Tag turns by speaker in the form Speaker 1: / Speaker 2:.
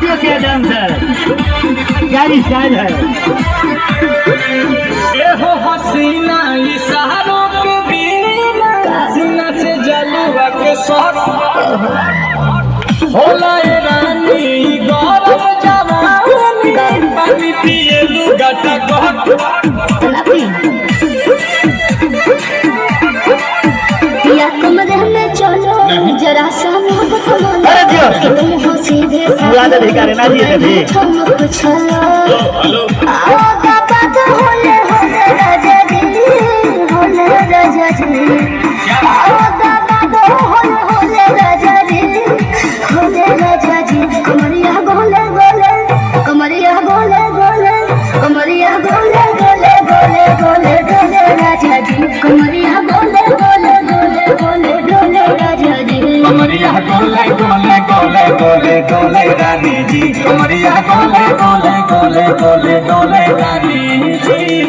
Speaker 1: देखियो क्या डांस है, क्या स्टाइल है।
Speaker 2: ये हो हसीना इशारों के बिना सीना से जलवा के शॉट होला ए रानी गरम जवानी पानी पिए लुगाटा गट
Speaker 3: या कमरे में चलो जरा सा मोहब्बत
Speaker 1: अरे दियो
Speaker 3: तुम हो सीधे
Speaker 1: बुलाते भिखारी ना दिए थे
Speaker 3: ठमक चलो आओ बाबा तो होले होले राजा जी होले राजा जी आओ बाबा तो होले होले राजा जी होले राजा जी कमरिया गोले गोले कमरिया गोले गोले कमरिया गोले गोले गोले गोले गोले राजा जी कमरिया गोले गोले गोले गोले गोले राजा जी
Speaker 2: कमरिया गोले गोले गोले गोले गोले रानी जी कमरिया गोले गोले गोले गोले गोले रानी जी।